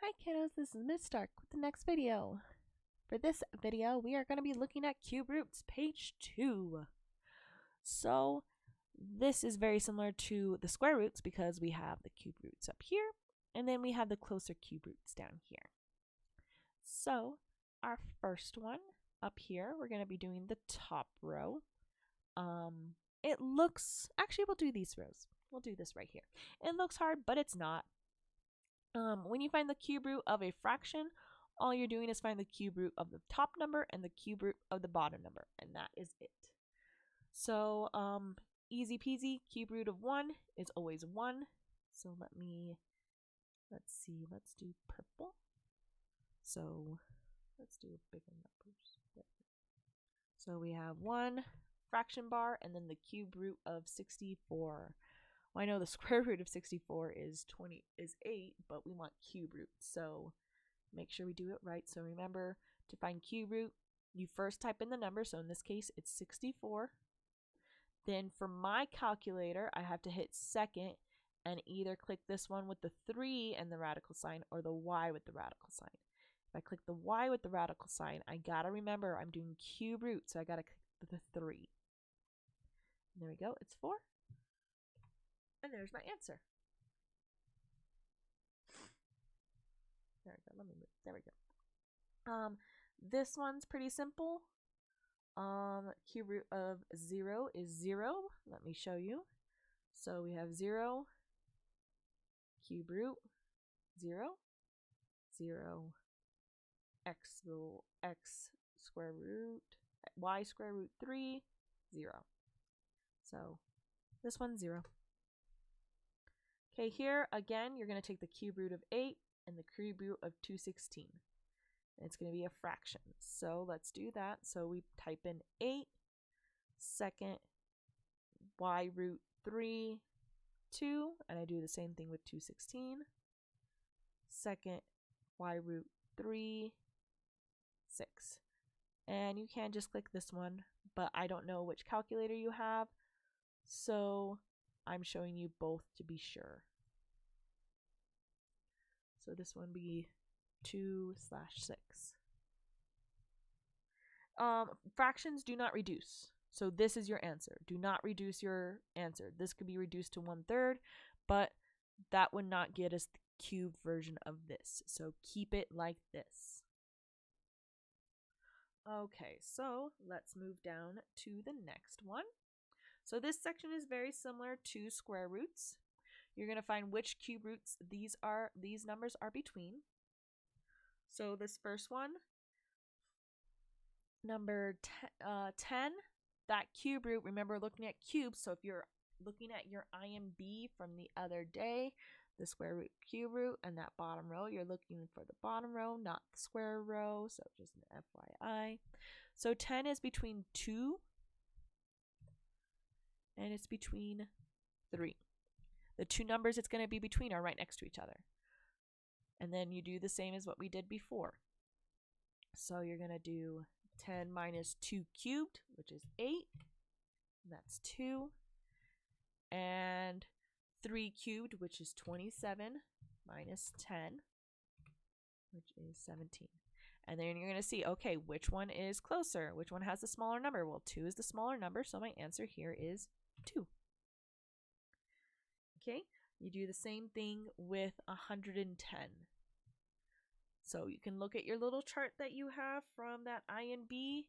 Hi kiddos, this is Miss Stark with the next video. For this video, we are going to be looking at cube roots, page 2. So this is very similar to the square roots because we have the cube roots up here, and then we have the closer cube roots down here. So our first one up here, we're going to be doing the top row. It looks, actually we'll do these rows. We'll do this right here. It looks hard, but it's not. When you find the cube root of a fraction, all you're doing is find the cube root of the top number and the cube root of the bottom number, and that is it. So easy peasy, cube root of 1 is always 1. So let's see, let's do purple. So let's do bigger numbers. There. So we have 1 fraction bar and then the cube root of 64. Well, I know the square root of 64 is 8, but we want cube root, so make sure we do it right. So remember, to find cube root, you first type in the number, so in this case it's 64. Then for my calculator, I have to hit second and either click this one with the 3 and the radical sign or the y with the radical sign. If I click the y with the radical sign, I gotta remember I'm doing cube root, so I gotta click the 3. And there we go, it's 4. And there's my answer. There we go. Let me move. There we go. This one's pretty simple. Cube root of 0 is 0. Let me show you. So we have 0, cube root, 0, 0, x square root, y square root 3, 0. So this one's 0. Okay, here again, you're going to take the cube root of 8 and the cube root of 216. And it's going to be a fraction. So let's do that. So we type in 8, second, y root 3, 2, and I do the same thing with 216. Second, y root 3, 6. And you can just click this one, but I don't know which calculator you have, so I'm showing you both to be sure. So this one be 2/6. Fractions do not reduce. So this is your answer. Do not reduce your answer. This could be reduced to 1/3, but that would not get us the cube version of this. So keep it like this. Okay, so let's move down to the next one. So this section is very similar to square roots. You're going to find which cube roots these numbers are between. So this first one, number 10, that cube root, remember looking at cubes, so if you're looking at your IMB from the other day, the square root, cube root, and that bottom row, you're looking for the bottom row, not the square row, so just an FYI. So 10 is between 2 and it's between 3. The two numbers it's going to be between are right next to each other. And then you do the same as what we did before. So you're going to do 10 minus 2 cubed, which is 8. And that's 2. And 3 cubed, which is 27, minus 10, which is 17. And then you're going to see, okay, which one is closer? Which one has the smaller number? Well, 2 is the smaller number, so my answer here is 2. Okay, you do the same thing with 110. So you can look at your little chart that you have from that INB.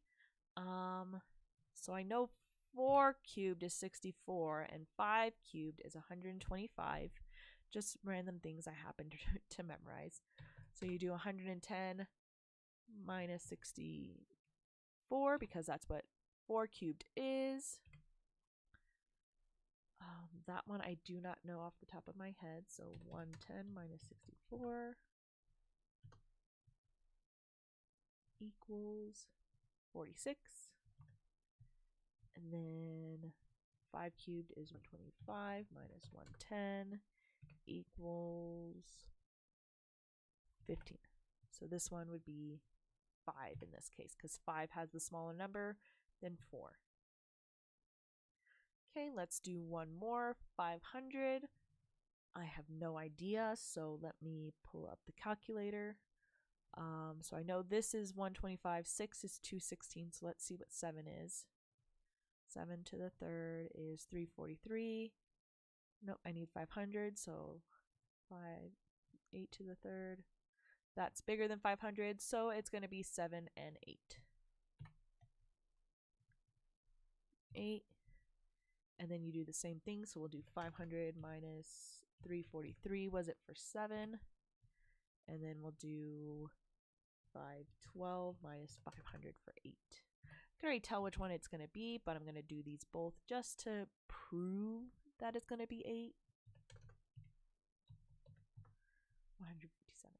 So I know 4 cubed is 64 and 5 cubed is 125. Just random things I happen to memorize. So you do 110 minus 64 because that's what 4 cubed is. That one I do not know off the top of my head. So 110 minus 64 equals 46. And then 5 cubed is 125 minus 110 equals 15. So this one would be 5 in this case because 5 has the smaller number than 4. Okay, let's do one more. 500 I have no idea, so let me pull up the calculator. So I know this is 125, 6 is 216, so let's see what 7 is. 7 to the third is 343. Nope, I need 500, so 8 to the third. That's bigger than 500, so it's going to be 7 and 8. 8. And then you do the same thing, so we'll do 500 minus 343 was it for 7. And then we'll do 512 minus 500 for 8. I can already tell which one it's going to be, but I'm going to do these both just to prove that it's going to be 8. 157.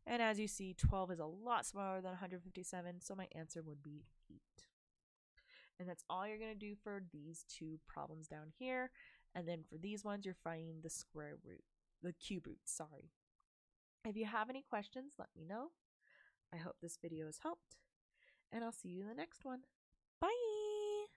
And as you see, 12 is a lot smaller than 157, so my answer would be 8. And that's all you're going to do for these two problems down here. And then for these ones, you're finding the square root, the cube root, sorry. If you have any questions, let me know. I hope this video has helped, and I'll see you in the next one. Bye!